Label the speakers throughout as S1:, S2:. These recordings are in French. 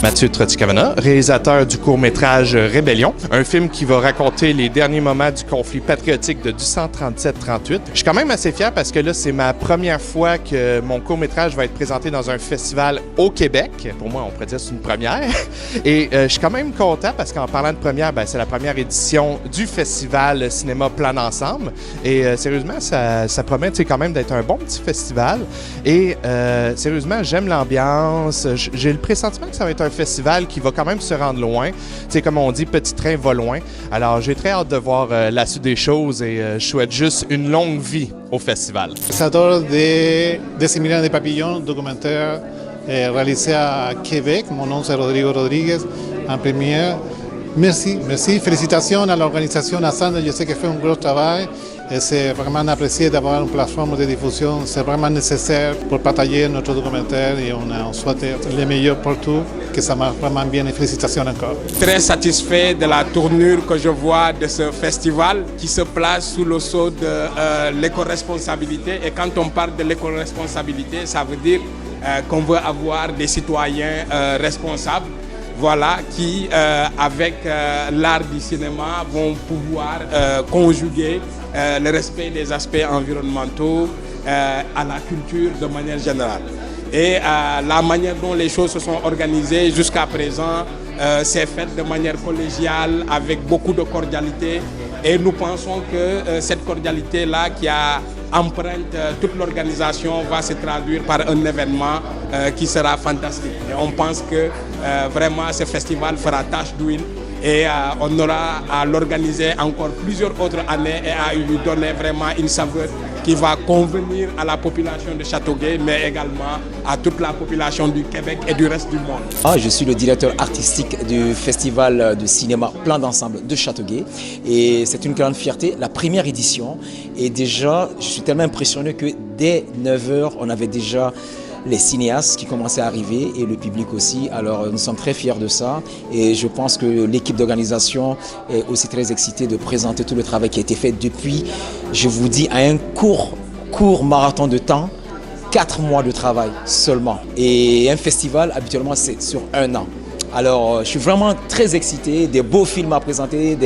S1: Mathieu Troticavana, réalisateur du court-métrage Rébellion, un film qui va raconter les derniers moments du conflit patriotique de 1837-38. Je suis quand même assez fier parce que là, c'est ma première fois que mon court-métrage va être présenté dans un festival au Québec. Pour moi, on pourrait dire que c'est une première. Et je suis quand même content parce qu'en parlant de première, c'est la première édition du festival Cinéma Plan d'ensemble. Et sérieusement, ça promet quand même d'être un bon petit festival. Et sérieusement, j'aime l'ambiance. J'ai le pressentiment que ça va être un festival qui va quand même se rendre loin. Comme on dit, petit train va loin. Alors, j'ai très hâte de voir la suite des choses et je souhaite juste une longue vie au festival.
S2: Réalisateur de Semilla de Papillon, documentaire réalisé à Québec. Mon nom c'est Rodrigo Rodriguez, en première. Merci, félicitations à l'organisation, à Sandra, je sais qu'elle fait un gros travail. Et c'est vraiment apprécié d'avoir une plateforme de diffusion, c'est vraiment nécessaire pour partager notre documentaire et on souhaite le meilleur pour tout, que ça marche vraiment bien et félicitations encore.
S3: Très satisfait de la tournure que je vois de ce festival qui se place sous le sceau de l'éco-responsabilité. Et quand on parle de l'éco-responsabilité, ça veut dire qu'on veut avoir des citoyens responsables. Voilà, qui, avec l'art du cinéma, vont pouvoir conjuguer le respect des aspects environnementaux à la culture de manière générale. Et la manière dont les choses se sont organisées jusqu'à présent, c'est fait de manière collégiale, avec beaucoup de cordialité. Et nous pensons que cette cordialité-là qui a empreinte toute l'organisation va se traduire par un événement qui sera fantastique. Et on pense que vraiment ce festival fera tache d'huile et on aura à l'organiser encore plusieurs autres années et à lui donner vraiment une saveur qui va convenir à la population de Châteauguay, mais également à toute la population du Québec et du reste du monde.
S4: Je suis le directeur artistique du festival de cinéma Plan d'ensemble de Châteauguay et c'est une grande fierté, la première édition. Et déjà, je suis tellement impressionné que dès 9h, on avait déjà les cinéastes qui commençaient à arriver et le public aussi. Alors nous sommes très fiers de ça et je pense que l'équipe d'organisation est aussi très excitée de présenter tout le travail qui a été fait depuis, je vous dis, à un court marathon de temps, 4 mois de travail seulement. Et un festival, habituellement, c'est sur 1 an. Alors, je suis vraiment très excité, des beaux films à présenter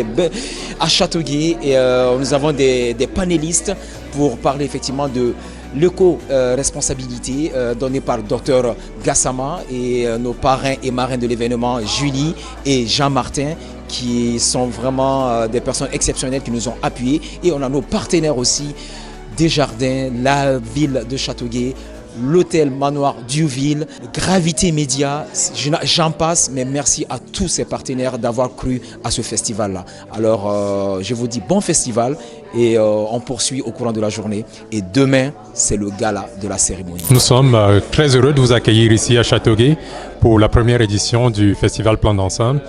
S4: à Châteauguay et nous avons des panélistes pour parler effectivement de l'éco-responsabilité donnée par Dr Gassama et nos parrains et marraines de l'événement, Julie et Jean-Martin, qui sont vraiment des personnes exceptionnelles qui nous ont appuyés. Et on a nos partenaires aussi, Desjardins, la ville de Châteauguay, l'hôtel Manoir Duville, Gravité Média, j'en passe, mais merci à tous ces partenaires d'avoir cru à ce festival-là. Alors, je vous dis bon festival et on poursuit au courant de la journée. Et demain, c'est le gala de la cérémonie.
S5: Nous sommes très heureux de vous accueillir ici à Châteauguay pour la première édition du festival Plan d'ensemble.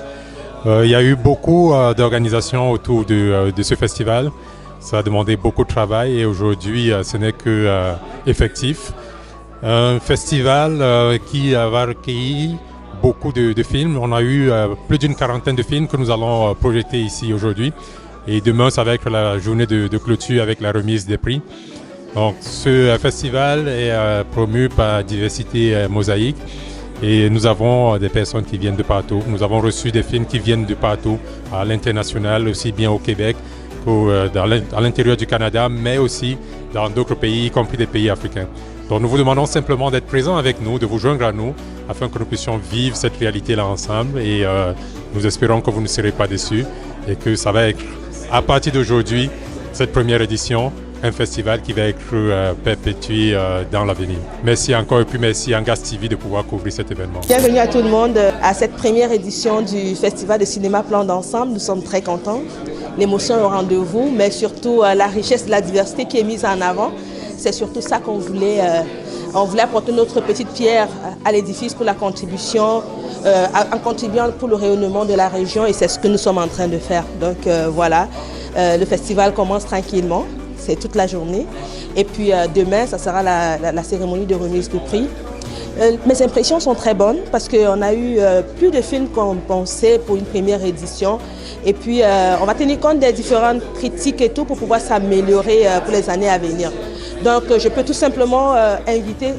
S5: Il y a eu beaucoup d'organisations autour de ce festival. Ça a demandé beaucoup de travail et aujourd'hui, ce n'est que effectif. Un festival qui va recueillir beaucoup de films. On a eu plus d'une quarantaine de films que nous allons projeter ici aujourd'hui. Et demain, ça va être la journée de clôture avec la remise des prix. Donc, ce festival est promu par Diversité Mosaïque. Et nous avons des personnes qui viennent de partout. Nous avons reçu des films qui viennent de partout, à l'international, aussi bien au Québec qu'à l'intérieur du Canada, mais aussi dans d'autres pays, y compris des pays africains. Donc nous vous demandons simplement d'être présents avec nous, de vous joindre à nous, afin que nous puissions vivre cette réalité-là ensemble. Et nous espérons que vous ne serez pas déçus et que ça va être, à partir d'aujourd'hui, cette première édition, un festival qui va être perpétué dans l'avenir. Merci encore et puis merci à Angas TV de pouvoir couvrir cet événement.
S6: Bienvenue à tout le monde à cette première édition du Festival de cinéma Plan d'ensemble. Nous sommes très contents. L'émotion est au rendez-vous, mais surtout la richesse de la diversité qui est mise en avant. C'est surtout ça qu'on voulait. On voulait apporter notre petite pierre à l'édifice pour la contribution, en contribuant pour le rayonnement de la région et c'est ce que nous sommes en train de faire. Donc voilà, le festival commence tranquillement, c'est toute la journée. Et puis demain, ça sera la cérémonie de remise de prix. Mes impressions sont très bonnes parce qu'on a eu plus de films qu'on pensait pour une première édition. Et puis on va tenir compte des différentes critiques et tout pour pouvoir s'améliorer pour les années à venir. Donc je peux tout simplement inviter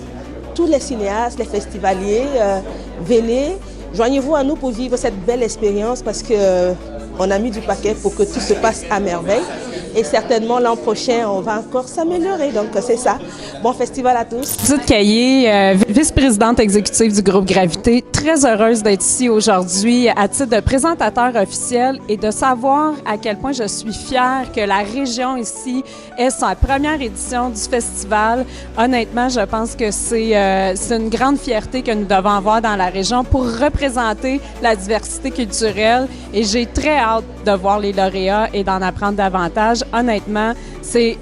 S6: tous les cinéastes, les festivaliers, venez Joignez-vous à nous pour vivre cette belle expérience parce qu'on a mis du paquet pour que tout se passe à merveille. Et certainement l'an prochain, on va encore s'améliorer. Donc c'est ça. Bon festival à tous.
S7: Judith Caillé, vice-présidente exécutive du groupe Gravité, très heureuse d'être ici aujourd'hui à titre de présentateur officiel et de savoir à quel point je suis fière que la région ici ait sa première édition du festival. Honnêtement, je pense que c'est une grande fierté que nous devons avoir dans la région pour représenter la diversité culturelle et j'ai très hâte de voir les lauréats et d'en apprendre davantage. Honnêtement, c'est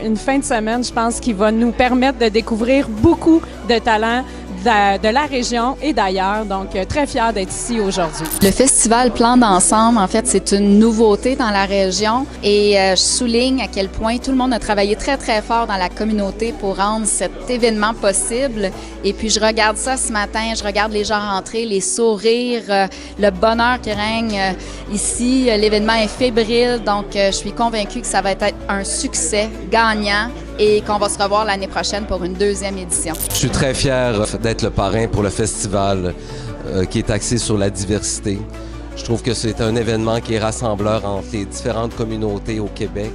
S7: une fin de semaine, je pense, qui va nous permettre de découvrir beaucoup de talents de la région et d'ailleurs. Donc, très fière d'être ici aujourd'hui.
S8: Le festival Plan d'ensemble, en fait, c'est une nouveauté dans la région et je souligne à quel point tout le monde a travaillé très, très fort dans la communauté pour rendre cet événement possible. Et puis, je regarde ça ce matin, je regarde les gens rentrer, les sourires, le bonheur qui règne ici. L'événement est fébrile, donc je suis convaincue que ça va être un succès gagnant et qu'on va se revoir l'année prochaine pour une deuxième édition.
S9: Je suis très fier d'être le parrain pour le festival qui est axé sur la diversité. Je trouve que c'est un événement qui est rassembleur entre les différentes communautés au Québec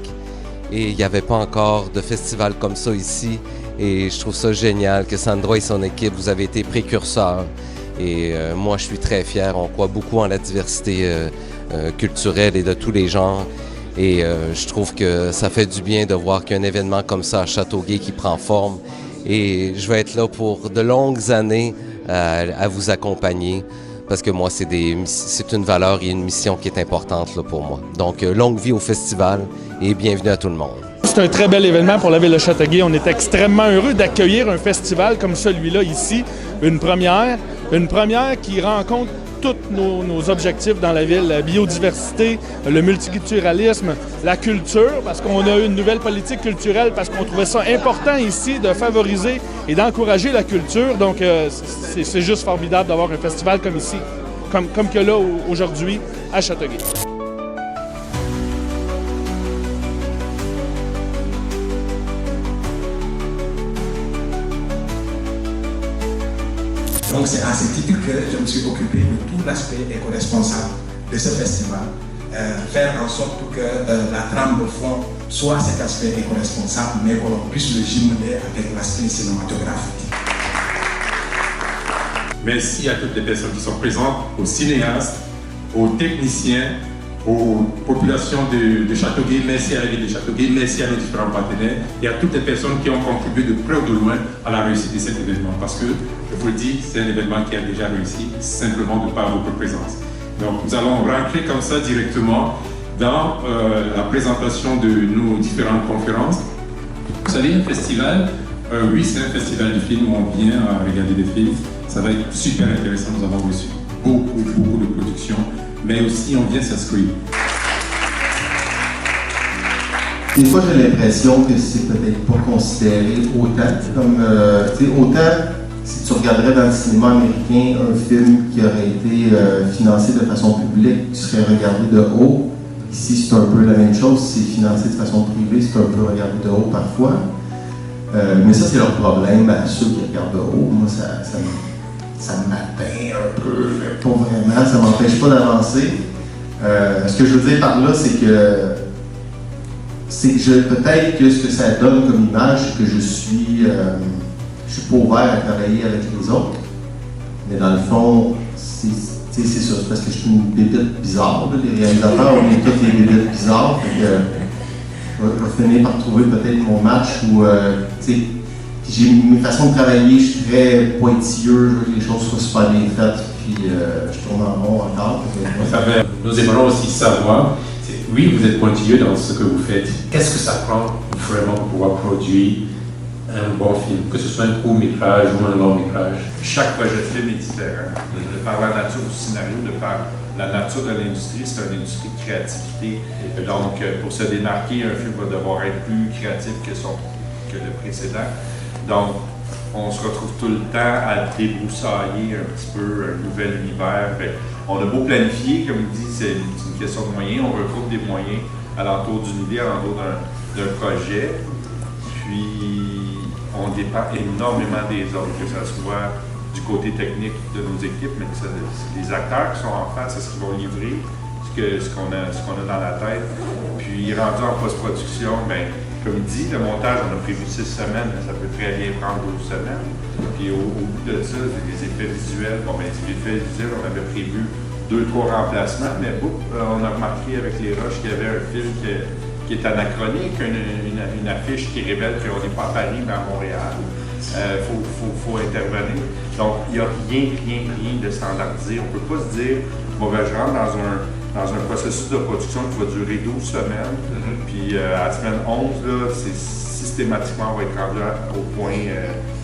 S9: et il n'y avait pas encore de festival comme ça ici et je trouve ça génial que Sandra et son équipe, vous avez été précurseurs et moi je suis très fier. On croit beaucoup en la diversité culturelle et de tous les genres. Et je trouve que ça fait du bien de voir qu'il y a un événement comme ça à Châteauguay qui prend forme. Et je vais être là pour de longues années à vous accompagner parce que moi, c'est une valeur et une mission qui est importante là, pour moi. Donc, longue vie au festival et bienvenue à tout le monde.
S10: C'est un très bel événement pour la ville de Châteauguay. On est extrêmement heureux d'accueillir un festival comme celui-là ici, une première qui rencontre tous nos objectifs dans la ville, la biodiversité, le multiculturalisme, la culture, parce qu'on a eu une nouvelle politique culturelle, parce qu'on trouvait ça important ici de favoriser et d'encourager la culture. Donc, c'est juste formidable d'avoir un festival comme ici, comme que là aujourd'hui à Châteauguay.
S11: Donc c'est à ce titre que je me suis occupé de tout l'aspect éco-responsable de ce festival, faire en sorte que la trame de fond soit cet aspect éco-responsable, mais qu'on puisse le jumeler avec l'aspect cinématographique.
S12: Merci à toutes les personnes qui sont présentes, aux cinéastes, aux techniciens, aux populations de Châteauguay, merci à la ville de Châteauguay, merci à nos différents partenaires et à toutes les personnes qui ont contribué de près ou de loin à la réussite de cet événement. Parce que, je vous le dis, c'est un événement qui a déjà réussi simplement de par votre présence. Donc nous allons rentrer comme ça directement dans la présentation de nos différentes conférences. Vous savez, un festival, oui, c'est un festival de films où on vient regarder des films. Ça va être super intéressant, nous avons reçu beaucoup de productions. Mais aussi on vient s'inscrire.
S13: Des fois, j'ai l'impression que c'est peut-être pas considéré autant comme... autant, si tu regarderais dans le cinéma américain un film qui aurait été financé de façon publique, tu serais regardé de haut. Ici, c'est un peu la même chose. Si c'est financé de façon privée, c'est un peu regardé de haut parfois. Mais ça, c'est leur problème à ceux qui regardent de haut. Moi, ça m'atteint un peu, mais pas vraiment, ça ne m'empêche pas d'avancer. Ce que je veux dire par là, c'est que peut-être que ce que ça donne comme image, c'est que je suis pas ouvert à travailler avec les autres. Mais dans le fond, c'est ça, c'est parce que je suis une bébête bizarre. Là. Les réalisateurs, on est tous des bébites bizarres. Je vais finir par trouver peut-être mon match où j'ai mes façons de travailler, je suis très pointilleux, je veux que les choses soient super bien faites, puis je tourne en rond encore.
S12: Nous aimerions aussi savoir, oui, vous êtes pointilleux dans ce que vous faites. Qu'est-ce que ça prend vraiment pour pouvoir produire un bon film, que ce soit un court-métrage ou un long-métrage?
S14: Chaque projet de film est différent. De par la nature du scénario, de par la nature de l'industrie, c'est une industrie de créativité. Donc, pour se démarquer, un film va devoir être plus créatif que le précédent. Donc, on se retrouve tout le temps à débroussailler un petit peu un nouvel univers. On a beau planifier, comme il dit, c'est une question de moyens. On retrouve des moyens alentour d'une idée, alentour d'un projet. Puis, on dépend énormément des autres, que ce soit du côté technique de nos équipes, mais que les acteurs qui sont en face, c'est ce qu'ils vont livrer, ce qu'on a dans la tête. Puis rendu en post-production, ben, comme il dit, le montage, on a prévu 6 semaines, mais ça peut très bien prendre 12 semaines. Puis au bout de ça, les effets visuels, bon ben les effets visuels, on avait prévu 2-3 remplacements, mais on a remarqué avec les rushs qu'il y avait un film qui est anachronique, une affiche qui révèle qu'on n'est pas à Paris, mais à Montréal. Faut intervenir. Donc, il n'y a rien de standardisé. On ne peut pas se dire, bon, ben, je rentre dans un processus de production qui va durer 12 semaines, puis à la semaine 11, là, c'est systématiquement, on va être rendu au point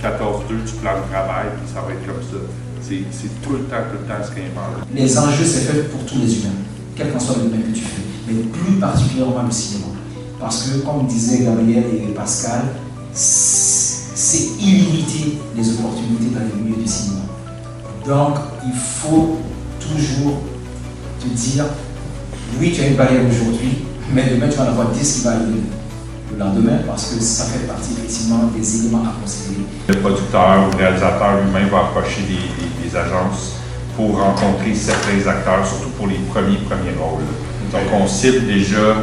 S14: 14-2 du plan de travail, puis ça va être comme ça. C'est tout le temps ce qui est inventé.
S15: Les enjeux, c'est fait pour tous les humains, quel qu'en soit le domaine que tu fais, mais plus particulièrement le cinéma. Parce que, comme disaient Gabriel et Pascal, c'est illimité les opportunités dans le milieu du cinéma. Donc, il faut toujours te dire, oui, tu as une barrière aujourd'hui, mais demain, tu vas en avoir 10 qui vont arriver le lendemain, parce que ça fait partie effectivement des éléments à considérer.
S14: Le producteur ou le réalisateur lui-même va approcher des agences pour rencontrer certains acteurs, surtout pour les premiers rôles. Donc, on cible déjà,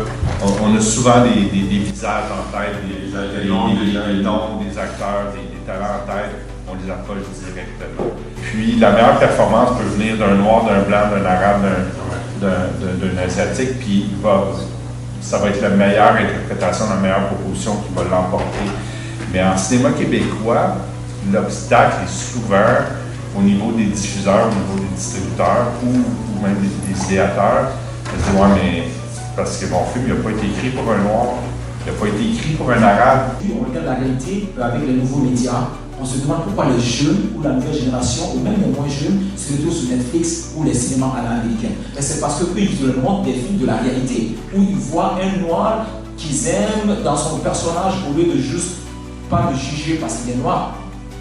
S14: on a souvent des visages en tête, des noms des acteurs, des talents en tête, on les approche directement. Puis, la meilleure performance peut venir d'un noir, d'un blanc, d'un arabe, d'un asiatique, puis ça va être la meilleure interprétation, la meilleure proposition qui va l'emporter. Mais en cinéma québécois, l'obstacle est souvent au niveau des diffuseurs, au niveau des distributeurs ou même des idéateurs. Je dis, ouais, mais parce que mon film, il n'a pas été écrit pour un noir, il n'a pas été écrit pour un arabe.
S15: Puis on regarde la réalité avec les nouveaux médias. On se demande pourquoi les jeunes ou la nouvelle génération, ou même les moins jeunes, se retrouvent sur Netflix ou les cinémas à l'américain. Mais c'est parce qu'eux, ils leur montrent des films de la réalité, où ils voient un noir qu'ils aiment dans son personnage au lieu de juste pas le juger parce qu'il est noir.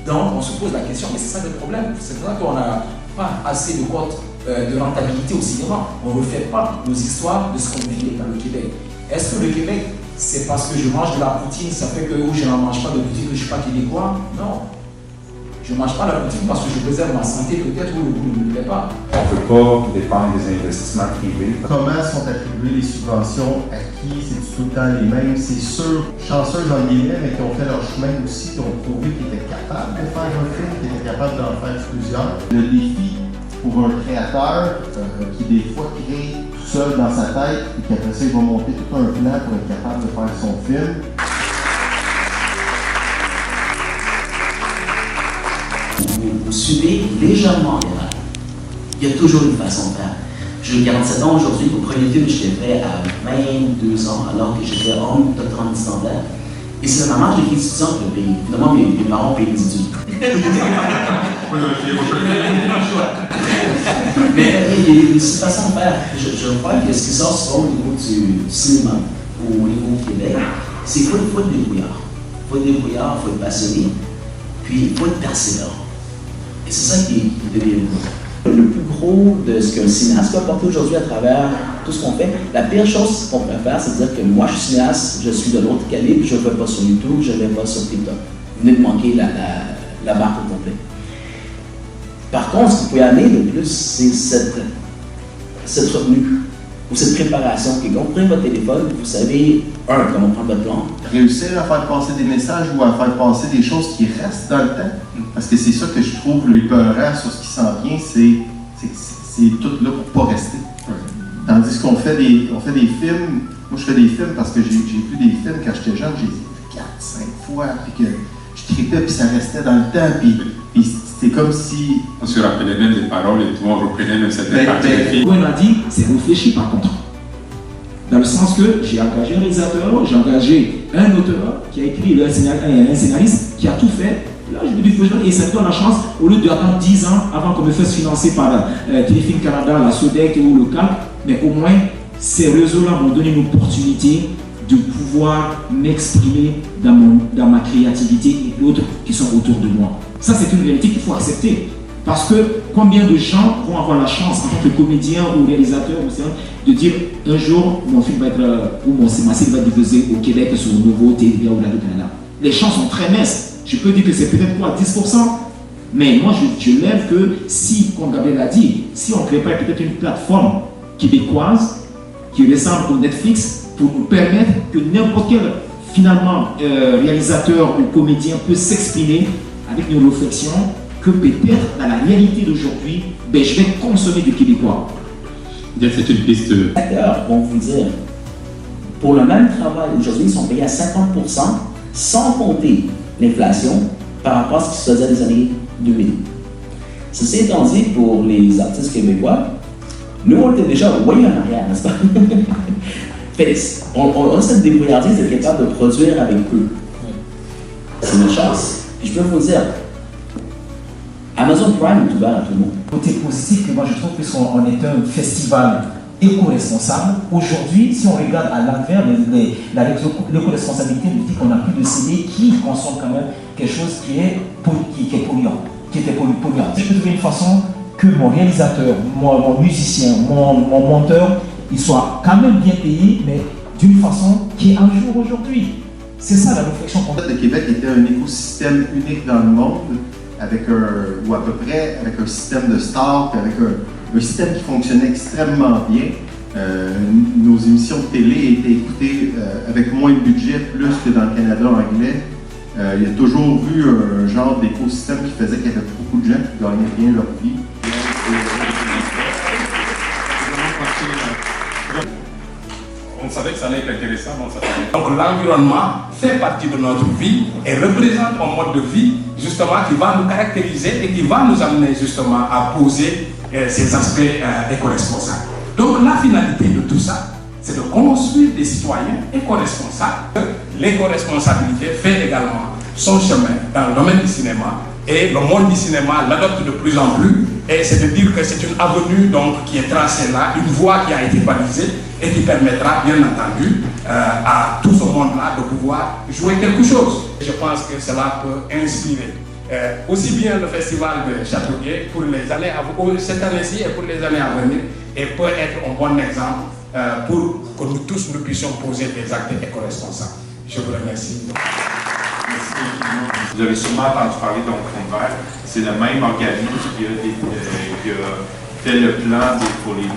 S15: Donc on se pose la question, mais c'est ça le problème. C'est pour ça qu'on n'a pas assez de cotes de rentabilité au cinéma. On ne refait pas nos histoires de ce qu'on vit dans le Québec. Est-ce que le Québec, c'est parce que je mange de la poutine, ça fait que je n'en mange pas de poutine, que je ne suis pas québécois? Non. Je ne mange pas la poutine parce que je préserve ma santé peut-être ou le goût ne me plaît pas.
S14: On ne peut pas dépendre des investissements privés.
S13: Comment sont attribuées les subventions, à qui, c'est tout le temps les mêmes? C'est ceux, chanceux en guillemets, mais qui ont fait leur chemin aussi, qui ont prouvé qu'ils étaient capables de faire un film, qui étaient capables d'en faire plusieurs. Le défi pour un créateur qui des fois crée tout seul dans sa tête et qu'après ça il va monter tout un plan pour être capable de faire son film.
S16: Vous suivez légèrement l'erreur. Il y a toujours une façon de faire. J'ai 47 ans aujourd'hui. Au premier film, je l'ai fait à 22 ans, alors que j'étais homme totalement dispensaire. Et c'est la marge des étudiants qui le paye. Finalement, mes parents payent les études. Mais il y a une façon de faire. Je crois que ce qui sort souvent au niveau du cinéma, au niveau du Québec, c'est qu'il faut être débrouillard. Il faut être débrouillard, il faut être passionné, puis il faut être persévérant. Et c'est ça qui devient le plus gros de ce qu'un cinéaste peut apporter aujourd'hui à travers tout ce qu'on fait. La pire chose qu'on peut faire, c'est de dire que moi, je suis cinéaste, je suis de l'autre calibre, je ne vais pas sur YouTube, je ne vais pas sur TikTok. Vous venez de manquer la barre au complet. Par contre, ce qui peut y aller le plus, c'est cette retenue ou cette préparation. Que quand vous prenez votre téléphone, vous savez, comment prendre votre plan.
S13: Réussir à faire passer des messages ou à faire passer des choses qui restent dans le temps. Parce que c'est ça que je trouve le peurant sur ce qui s'en vient, c'est tout là pour pas rester. Tandis qu'on fait des films, moi je fais des films parce que j'ai vu des films quand j'étais jeune, j'ai vu 4-5 fois, puis que je tripais, puis ça restait dans le temps, puis c'était comme si...
S12: On se rappelait même des paroles et tout, on reprenait même certaines parties des films.
S15: Ce qu'on a dit, c'est réfléchi par contre. Dans le sens que j'ai engagé un réalisateur, j'ai engagé un auteur qui a écrit un scénariste qui a tout fait. Là, je me dis, et ça me donne la chance, au lieu d'attendre 10 ans avant qu'on me fasse financer par Téléfilm Canada, la SODEC ou le CALC, mais au moins, ces réseaux-là m'ont donné une opportunité de pouvoir m'exprimer dans ma créativité et d'autres qui sont autour de moi. Ça, c'est une réalité qu'il faut accepter. Parce que combien de gens vont avoir la chance, en tant que comédien ou réalisateur, de dire un jour, mon film va être, ou ma série va être diffusée au Québec sur Nouveau, TVA ou Radio-Canada. Les chances sont très minces. Je peux dire que c'est peut-être quoi, 10%. Mais moi, je lève que si, comme Gabriel l'a dit, si on prépare peut-être une plateforme québécoise qui ressemble au Netflix pour nous permettre que n'importe quel, finalement, réalisateur ou comédien peut s'exprimer avec une réflexion que peut-être dans la réalité d'aujourd'hui, ben, je vais consommer du québécois.
S12: C'est une piste.
S16: Les acteurs vont vous dire, pour le même travail, aujourd'hui, ils sont payés à 50%, sans compter l'inflation, par rapport à ce qui se faisait des années 2000. Ceci étant dit, pour les artistes québécois, nous, on était déjà voyés en arrière, n'est-ce pas? On a cette débrouillardise d'être capable de produire avec eux. C'est une chance. Et je peux vous dire, Amazon Prime est ouvert à tout le monde.
S17: Côté positif, que moi je trouve, puisqu'on est un festival éco-responsable, aujourd'hui, si on regarde à l'envers, l'éco-responsabilité nous dit qu'on n'a plus de CD qui consomme quand même quelque chose qui est polluant, qui était polluant. Je peux trouver une façon que mon réalisateur, mon musicien, mon monteur, ils soient quand même bien payés, mais d'une façon qui est un jour aujourd'hui. C'est ça la réflexion qu'on a.
S13: Le Québec était un écosystème unique dans le monde, avec ou à peu près avec un système de stars, avec un système qui fonctionnait extrêmement bien. Nos émissions de télé étaient écoutées avec moins de budget, plus que dans le Canada anglais. Il y a toujours eu un genre d'écosystème qui faisait qu'il y avait beaucoup de gens qui gagnaient bien leur vie.
S12: On savait que ça allait être intéressant, mais on s'attendait.
S11: Donc l'environnement fait partie de notre vie et représente un mode de vie justement qui va nous caractériser et qui va nous amener justement à poser ces aspects éco-responsables. Donc la finalité de tout ça, c'est de construire des citoyens éco-responsables. L'éco-responsabilité fait également son chemin dans le domaine du cinéma et le monde du cinéma l'adopte de plus en plus. Et c'est de dire que c'est une avenue donc, qui est tracée là, une voie qui a été balisée et qui permettra bien entendu à tout ce monde-là de pouvoir jouer quelque chose. Je pense que cela peut inspirer aussi bien le festival de Châteauguay pour les années cette année-ci et pour les années à venir et peut être un bon exemple pour que nous tous nous puissions poser des actes éco-responsables. Je vous remercie.
S14: Vous avez sûrement entendu parler d'Onconvert. C'est le même organisme qui a fait le plan pour les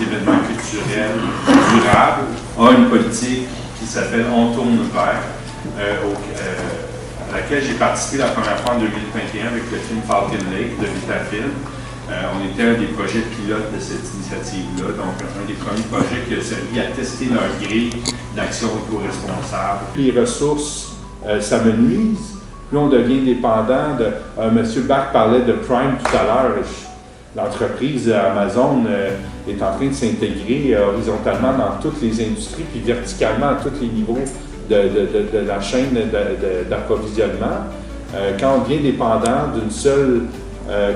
S14: événements culturels durables, a une politique qui s'appelle On tourne vers, à laquelle j'ai participé la première fois en 2021 avec le film Falcon Lake de Vitafilm. On était un des projets pilotes de cette initiative-là, donc un des premiers projets qui a servi à tester leur grille d'action éco-responsable.
S18: Les ressources s'amenuisent, puis on devient dépendant de... M. Bach parlait de Prime tout à l'heure. L'entreprise Amazon est en train de s'intégrer horizontalement dans toutes les industries, puis verticalement à tous les niveaux de la chaîne d'approvisionnement. Quand on devient dépendant d'une seule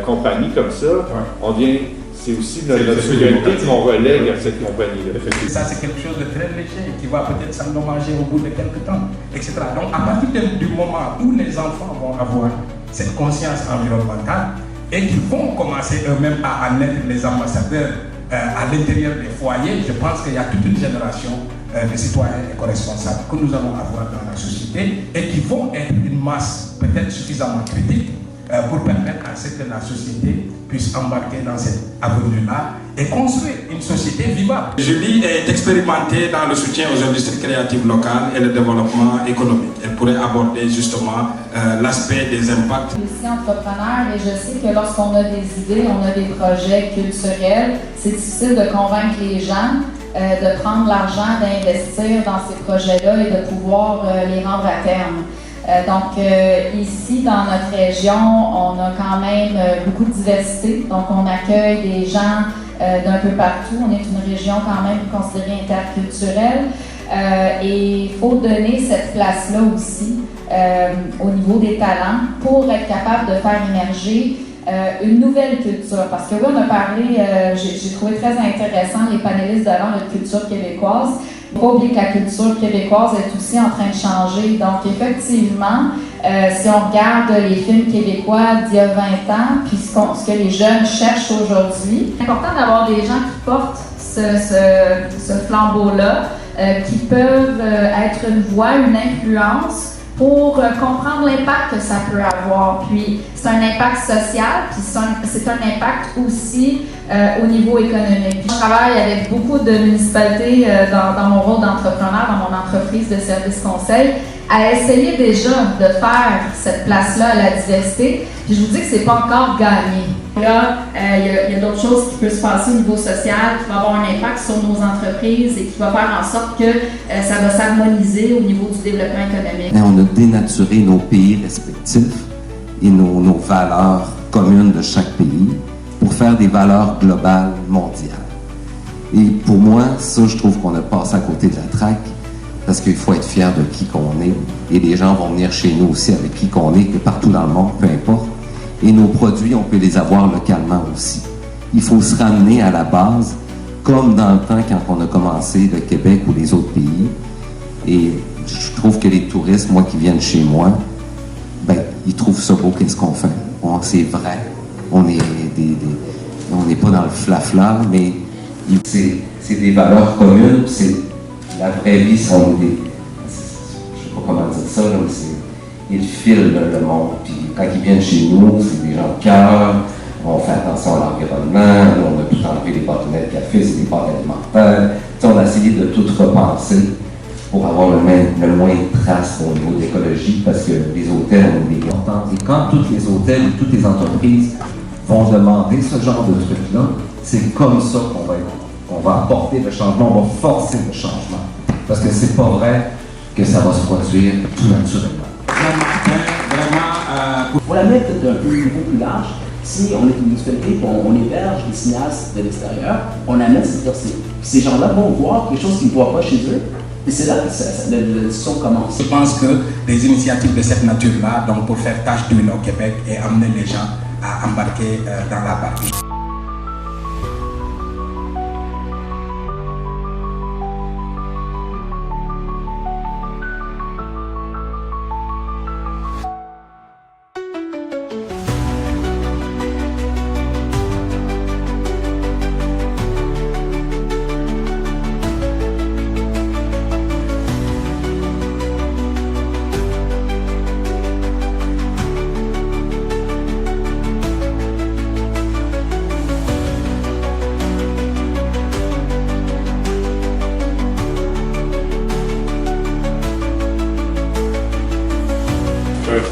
S18: compagnie comme ça, on vient... C'est aussi notre souveraineté qu'on relègue à cette compagnie-là.
S11: Ça, c'est quelque chose de très léger qui va peut-être s'endommager au bout de quelques temps, etc. Donc, à partir du moment où les enfants vont avoir cette conscience environnementale et qu'ils vont commencer eux-mêmes à en être les ambassadeurs à l'intérieur des foyers, je pense qu'il y a toute une génération de citoyens éco-responsables que nous allons avoir dans la société et qui vont être une masse peut-être suffisamment critique pour permettre à ce que la société puisse embarquer dans cette avenue-là et construire une société vivable. Julie est expérimentée dans le soutien aux industries créatives locales et le développement économique. Elle pourrait aborder justement l'aspect des impacts.
S8: Je suis entrepreneur et je sais que lorsqu'on a des idées, on a des projets culturels, c'est difficile de convaincre les gens de prendre l'argent, d'investir dans ces projets-là et de pouvoir les rendre à terme. Donc ici dans notre région, on a quand même beaucoup de diversité, donc on accueille des gens d'un peu partout. On est une région quand même considérée interculturelle et il faut donner cette place-là aussi au niveau des talents pour être capable de faire émerger une nouvelle culture. Parce que oui, on a parlé, j'ai trouvé très intéressant les panélistes d'avant notre culture québécoise. Il ne faut pas oublier que la culture québécoise est aussi en train de changer. Donc, effectivement, si on regarde les films québécois d'il y a 20 ans, puis ce que les jeunes cherchent aujourd'hui, c'est important d'avoir des gens qui portent ce flambeau-là, qui peuvent être une voix, une influence pour comprendre l'impact que ça peut avoir. Puis c'est un impact social, puis c'est un impact aussi au niveau économique. Je travaille avec beaucoup de municipalités dans mon rôle d'entrepreneur, dans mon entreprise de service conseil, à essayer déjà de faire cette place-là à la diversité. Puis je vous dis que c'est pas encore gagné. Là, il y a d'autres choses qui peuvent se passer au niveau social, qui vont avoir un impact sur nos entreprises et qui va faire en sorte que ça va s'harmoniser au niveau du développement économique.
S9: On a dénaturé nos pays respectifs et nos valeurs communes de chaque pays pour faire des valeurs globales mondiales. Et pour moi, ça, je trouve qu'on a passé à côté de la traque parce qu'il faut être fier de qui qu'on est. Et les gens vont venir chez nous aussi avec qui qu'on est, partout dans le monde, peu importe. Et nos produits, on peut les avoir localement aussi. Il faut se ramener à la base, comme dans le temps quand on a commencé le Québec ou les autres pays. Et je trouve que les touristes, moi qui viennent chez moi, ben, ils trouvent ça beau, qu'est-ce qu'on fait. C'est vrai. On n'est pas dans le flafla, mais c'est des valeurs communes, c'est la vraie vie, sont des... Je sais pas comment dire ça, là, mais ils filent le monde. Puis quand ils viennent chez nous, c'est des gens de cœur, on fait attention à l'environnement, on a tout enlevé les bâtonnets de café, c'est des pâtes alimentaires. T'sais, on a essayé de tout repenser pour avoir le moins de traces au niveau de l'écologie, parce que les hôtels ont des importants. Et quand tous les hôtels et toutes les entreprises vont demander ce genre de truc-là, c'est comme ça qu'on va apporter le changement, on va forcer le changement. Parce que c'est pas vrai que ça va se produire tout naturellement.
S16: Pour la mettre d'un niveau plus large, si on est une municipalité, on héberge des cinéastes de l'extérieur, on amène cette diversité. Ces gens-là vont voir quelque chose qu'ils ne voient pas chez eux, et c'est là que la discussion commence.
S11: Je pense que des initiatives de cette nature-là, donc pour faire tâche d'huile au Québec et amener les gens à embarquer dans la barque.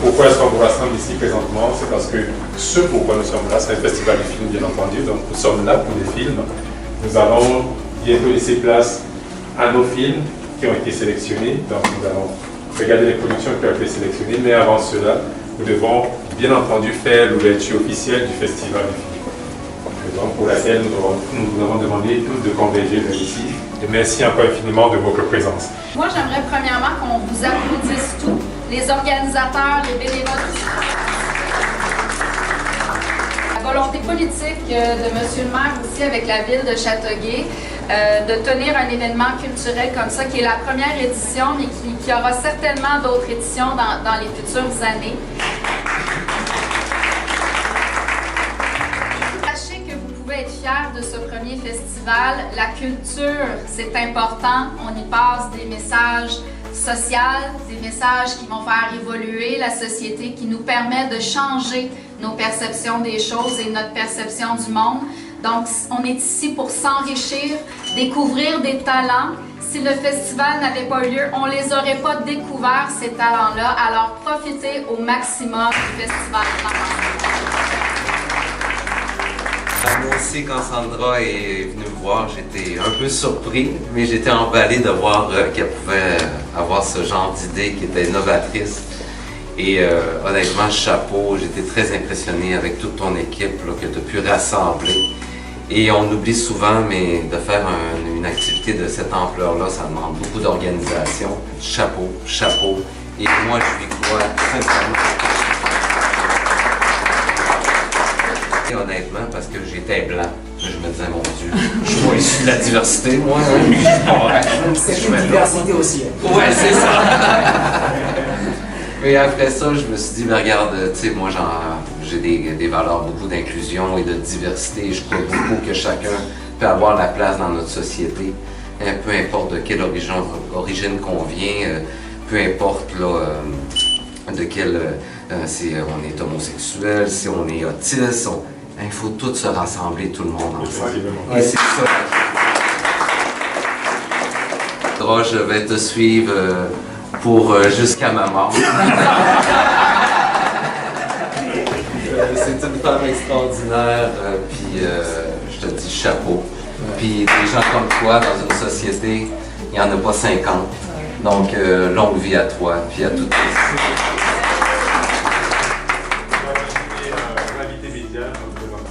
S5: Pourquoi est-ce qu'on vous rassemble ici présentement? C'est parce que ce pourquoi nous sommes là, c'est un festival de films bien entendu, donc nous sommes là pour des films. Nous allons bientôt laisser place à nos films qui ont été sélectionnés, donc nous allons regarder les productions qui ont été sélectionnées, mais avant cela, nous devons bien entendu faire l'ouverture officielle du festival du film. Raison pour laquelle nous avons demandé tous de converger vers ici. Et merci encore infiniment de votre présence.
S8: Moi, j'aimerais premièrement qu'on vous applaudisse tous, les organisateurs, les bénévoles. La volonté politique de M. le maire aussi avec la ville de Châteauguay de tenir un événement culturel comme ça, qui est la première édition, mais qui aura certainement d'autres éditions dans les futures années. Sachez que vous pouvez être fiers de ce premier festival. La culture, c'est important. On y passe des messages sociaux, des messages qui vont faire évoluer la société, qui nous permettent de changer nos perceptions des choses et notre perception du monde. Donc, on est ici pour s'enrichir, découvrir des talents. Si le festival n'avait pas eu lieu, on ne les aurait pas découverts, ces talents-là. Alors, profitez au maximum du festival.
S9: Moi aussi, quand Sandra est venue me voir, j'étais un peu surpris, mais j'étais emballé de voir qu'elle pouvait avoir ce genre d'idée qui était novatrice. Et honnêtement, chapeau, j'étais très impressionné avec toute ton équipe là, que tu as pu rassembler. Et on oublie souvent, mais de faire une activité de cette ampleur-là, ça demande beaucoup d'organisation. Chapeau, chapeau. Et moi, je lui crois sincèrement. Et honnêtement, parce que j'étais blanc, je me disais, mon Dieu, je suis pas issu de la diversité, moi.
S16: C'est une diversité aussi.
S9: Ouais, c'est ça. Et après ça, je me suis dit, mais regarde, tu sais, moi, j'ai des valeurs, beaucoup d'inclusion et de diversité. Je crois beaucoup que chacun peut avoir la place dans notre société, peu importe de quelle origine qu'on vient. peu importe là, de quel, si on est homosexuel, si on est autiste, il faut tous se rassembler, tout le monde ensemble. Et c'est ça. Je vais te suivre pour jusqu'à ma mort. C'est une femme extraordinaire, puis je te dis chapeau. Puis des gens comme toi dans une société, il n'y en a pas 50. Donc longue vie à toi, puis à toutes les...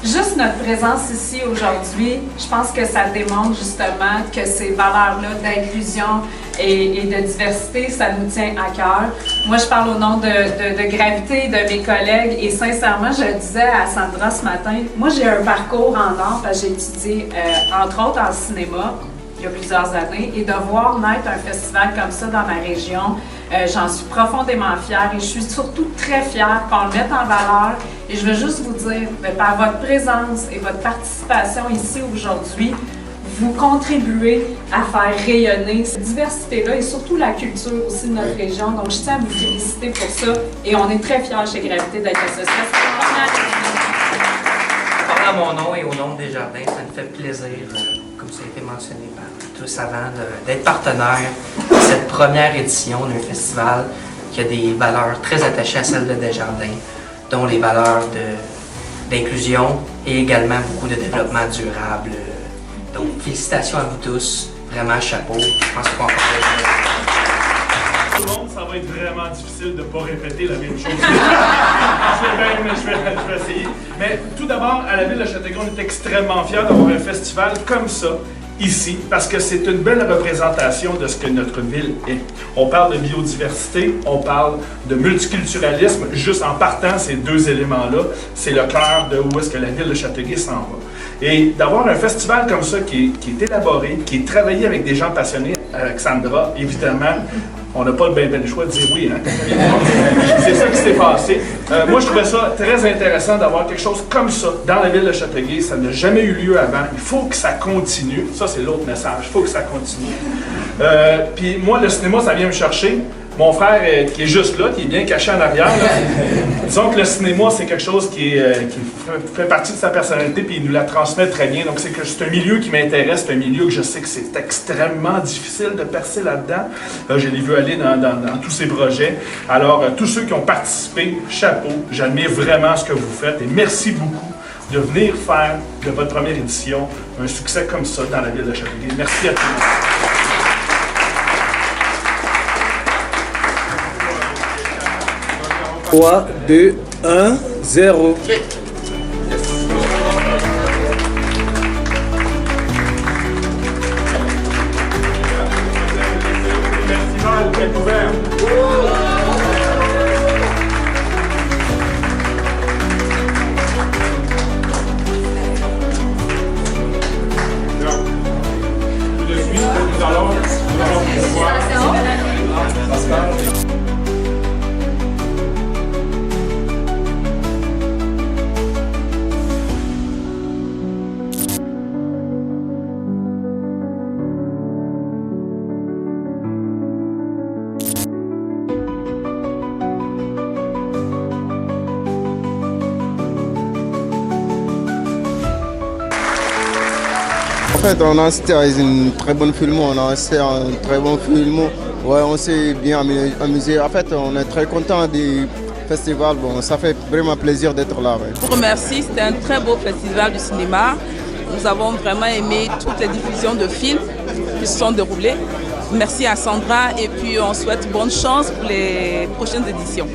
S7: Juste notre présence ici aujourd'hui, je pense que ça démontre justement que ces valeurs-là d'inclusion et de diversité, ça nous tient à cœur. Moi, je parle au nom de Gravité, de mes collègues, et sincèrement, je le disais à Sandra ce matin, moi j'ai un parcours en art, parce que j'ai étudié entre autres en cinéma il y a plusieurs années, et de voir naître un festival comme ça dans ma région, j'en suis profondément fière et je suis surtout très fière qu'on le mette en valeur. Et je veux juste vous dire, par votre présence et votre participation ici aujourd'hui, vous contribuez à faire rayonner cette diversité-là et surtout la culture aussi de notre région. Donc, je tiens à vous féliciter pour ça et on est très fiers chez Gravité d'être associés à cette
S19: à mon nom et au nom des Jardins, ça me fait plaisir, comme ça a été mentionné par tous avant, d'être partenaire de cette première édition d'un festival qui a des valeurs très attachées à celles de Desjardins, dont les valeurs d'inclusion et également beaucoup de développement durable. Donc, félicitations à vous tous, vraiment chapeau. Je pense qu'on va
S10: tout le monde, ça va être vraiment difficile de ne pas répéter la même chose. je vais essayer. Mais tout d'abord, à la Ville de Châteauguay, on est extrêmement fiers d'avoir un festival comme ça, ici, parce que c'est une belle représentation de ce que notre ville est. On parle de biodiversité, on parle de multiculturalisme. Juste en partant ces deux éléments-là, c'est le cœur de où est-ce que la Ville de Châteauguay s'en va. Et d'avoir un festival comme ça qui est élaboré, qui est travaillé avec des gens passionnés, Alexandra, évidemment, on n'a pas le choix de dire oui, hein? C'est ça qui s'est passé. Moi, je trouvais ça très intéressant d'avoir quelque chose comme ça dans la ville de Châteauguay. Ça n'a jamais eu lieu avant. Il faut que ça continue. Ça, c'est l'autre message. Il faut que ça continue. Puis moi, le cinéma, ça vient me chercher. Mon frère, qui est juste là, qui est bien caché en arrière, là, disons que le cinéma, c'est quelque chose qui fait partie de sa personnalité, puis il nous la transmet très bien. Donc, c'est un milieu qui m'intéresse, c'est un milieu que je sais que c'est extrêmement difficile de percer là-dedans. Je l'ai vu aller dans tous ces projets. Alors, tous ceux qui ont participé, chapeau, j'admire vraiment ce que vous faites et merci beaucoup de venir faire de votre première édition un succès comme ça dans la ville de Châteauguay. Merci à tous.
S20: 3, 2, 1, 0.
S21: En fait, on a assisté à une très bonne film, on a assisté à un très bon film. Ouais, on s'est bien amusé. En fait, on est très content du festival. Bon, ça fait vraiment plaisir d'être là. Ouais.
S22: Je vous remercie, c'était un très beau festival du cinéma. Nous avons vraiment aimé toutes les diffusions de films qui se sont déroulées. Merci à Sandra et puis on souhaite bonne chance pour les prochaines éditions.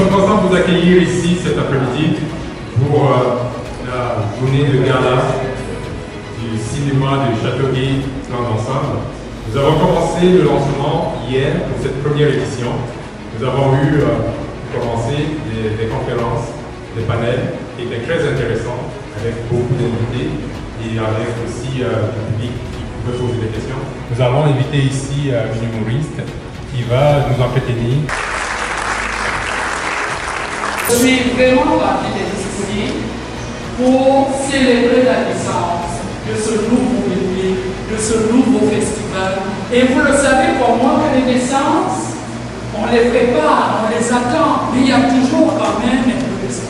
S5: sommes contents de vous accueillir ici cet après-midi pour la journée de gala du cinéma de Châteauguay Plan d'ensemble. Nous avons commencé le lancement hier pour cette première édition. Nous avons commencé des conférences, des panels qui étaient très intéressants avec beaucoup d'invités et avec aussi du public qui pouvait poser des questions. Nous avons invité ici une humoriste qui va nous entretenir.
S1: Je suis vraiment ravi d'être ici pour célébrer la naissance de ce nouveau bébé, de ce nouveau festival. Et vous le savez comme moi que les naissances, on les prépare, on les attend, mais il y a toujours quand même un peu de stress.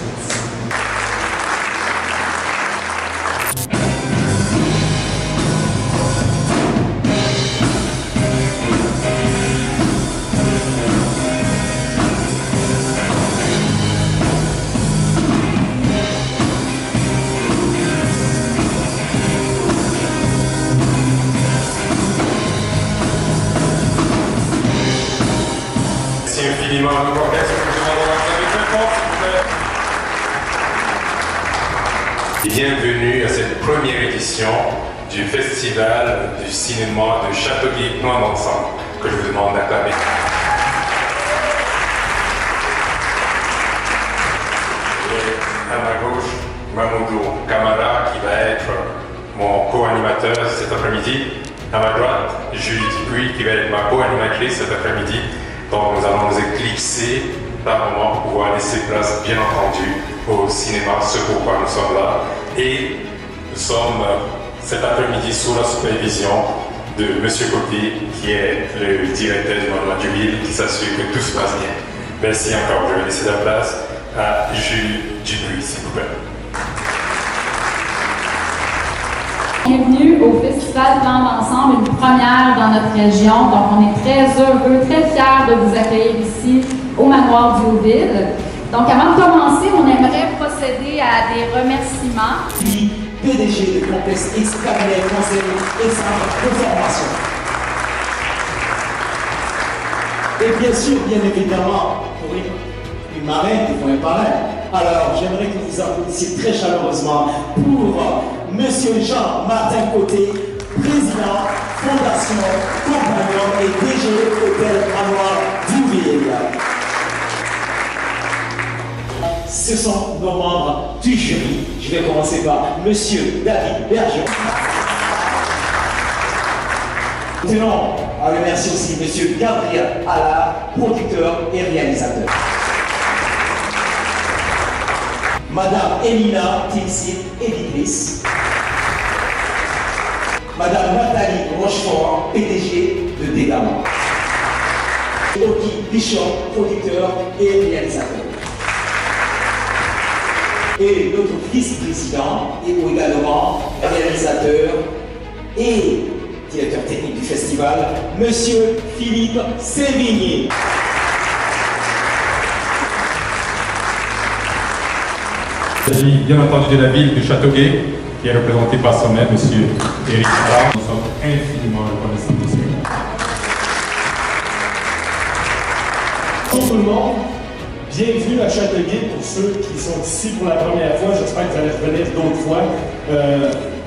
S2: Bienvenue à cette première édition du Festival du cinéma de Châteauguay Plan d'ensemble que je vous demande d'acclamer. Et à ma gauche, Mamoudou Kamara qui va être mon co-animateur cet après-midi. À ma droite, Julie Dupuis qui va être ma co-animatrice cet après-midi. Donc nous allons nous éclipser par moment pour pouvoir laisser place, bien entendu, au cinéma, ce pourquoi nous sommes là. Et nous sommes cet après-midi sous la supervision de M. Côté, qui est le directeur du monument du Ville, qui s'assure que tout se passe bien. Merci encore. Je vais laisser la place à Julie Dupuis, s'il vous plaît.
S23: Bienvenue au Festival Plan d'ensemble, une première dans notre région. Donc, on est très heureux, très fiers de vous accueillir ici au Manoir du Haut-Ville. Donc, avant de commencer, on aimerait procéder à des remerciements.
S15: PDG de Complexe X, cabinet conseil et centre de formation. Et bien sûr, bien évidemment, pour une marraine, il faut un parrain. Alors, j'aimerais que vous applaudissiez très chaleureusement pour Monsieur Jean-Martin Côté, président, fondation, compagnon et DG Hôtel Manoir du Ville. Ce sont nos membres du jury. Je vais commencer par Monsieur David Bergeron. Nous tenons à remercier aussi Monsieur Gabriel Allard, producteur et réalisateur. Madame Elina Tinsit, éditrice. Madame Nathalie Rochefort, PDG de Dégama. Oki Bishop, producteur et réalisateur. Et notre vice-président et également réalisateur et directeur technique du festival, Monsieur Philippe Sévigné.
S5: Il s'agit bien entendu de la ville de Châteauguay, qui est représentée par son maire, Monsieur Éric Allard. Nous sommes infiniment reconnaissants de cela.
S10: Bonjour tout le monde, bienvenue à Châteauguay pour ceux qui sont ici pour la première fois. J'espère que vous allez revenir d'autres fois.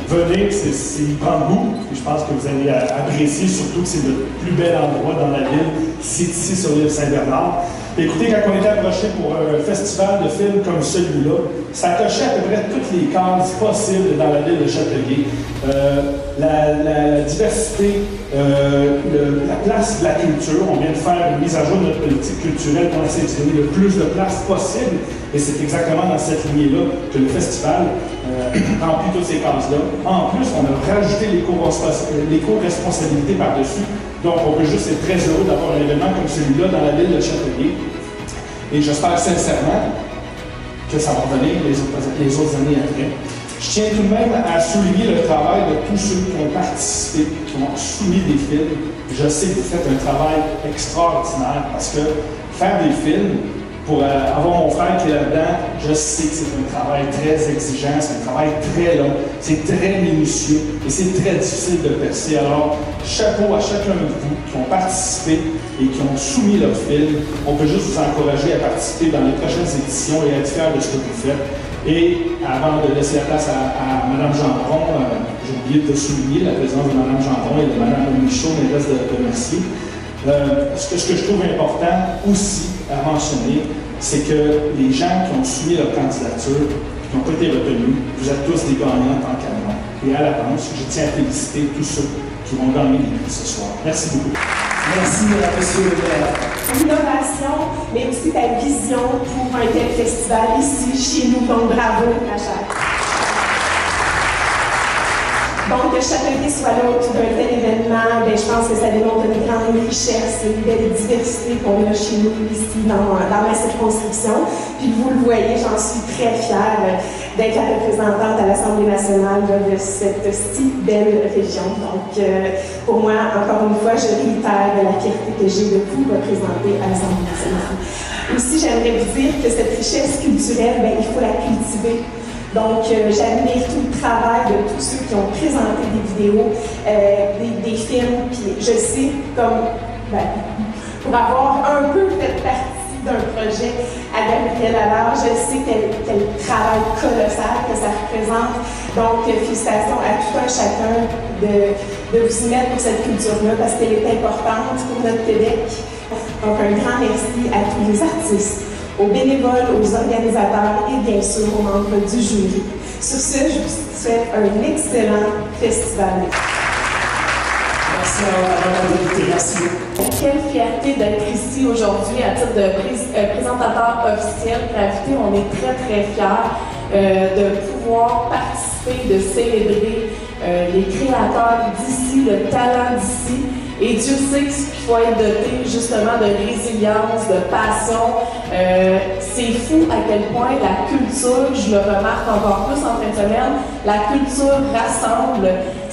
S10: Venez, c'est y prendre goût. Je pense que vous allez apprécier, surtout que c'est le plus bel endroit dans la ville. C'est ici sur l'île Saint-Bernard. Écoutez, quand on était approché pour un festival de films comme celui-là, ça cochait à peu près toutes les cases possibles dans la ville de Châteauguay. La diversité, la place de la culture, on vient de faire une mise à jour de notre politique culturelle pour essayer de donner le plus de place possible. Et c'est exactement dans cette lignée-là que le festival remplit toutes ces cases-là. En plus, on a rajouté l'éco-responsabilité par-dessus. Donc, on peut juste être très heureux d'avoir un événement comme celui-là dans la ville de Châteauguay. Et j'espère sincèrement que ça va revenir les autres années après. Je tiens tout de même à souligner le travail de tous ceux qui ont participé, qui ont soumis des films. Je sais que vous faites un travail extraordinaire parce que faire des films, Pour avoir mon frère qui est là-dedans, je sais que c'est un travail très exigeant, c'est un travail très long, c'est très minutieux et c'est très difficile de percer. Alors, chapeau à chacun de vous qui ont participé et qui ont soumis leur film. On peut juste vous encourager à participer dans les prochaines éditions et à être fiers de ce que vous faites. Et avant de laisser la place à Mme Gendron, j'ai oublié de souligner la présence de Mme Gendron et de Mme Michaud, maîtresse de Mercier. Ce que je trouve important aussi à mentionner, c'est que les gens qui ont soumis leur candidature et qui n'ont pas été retenus, vous êtes tous des gagnants en tant qu'Allemand. Et à l'avance, je tiens à féliciter tous ceux qui vont gagner les prix ce soir. Merci beaucoup.
S3: Merci, monsieur le maire. L'innovation, mais aussi ta vision pour un tel festival ici, chez nous. Donc, bravo, Rachel. Donc, que Châteauguay soit l'hôte d'un tel événement, bien, je pense que ça démontre une grande richesse, une belle diversité qu'on a chez nous ici dans ma circonscription. Puis vous le voyez, j'en suis très fière d'être la représentante à l'Assemblée nationale de cette si belle région. Donc, pour moi, encore une fois, je réitère la fierté que j'ai de vous représenter à l'Assemblée nationale. Aussi, j'aimerais vous dire que cette richesse culturelle, bien, il faut la cultiver. Donc, j'admire tout le travail de tous ceux qui ont présenté des vidéos, des films, puis je sais, comme, pour avoir un peu fait partie d'un projet à Gabrielle Allard, je sais quel travail colossal que ça représente. Donc, félicitations à tout un chacun de vous y mettre pour cette culture-là, parce qu'elle est importante pour notre Québec. Donc, un grand merci à tous les artistes, aux bénévoles, aux organisateurs et bien sûr aux membres du jury. Sur ce, je vous souhaite un excellent festival.
S15: Merci à la députée. Merci.
S22: Quelle fierté d'être ici aujourd'hui à titre de présentateur officiel Gravité. On est très très fiers de pouvoir participer, de célébrer les créateurs d'ici, le talent d'ici. Et Dieu sait qu'il faut être doté justement de résilience, de passion. C'est fou à quel point la culture, je le remarque encore plus en fin de semaine, la culture rassemble.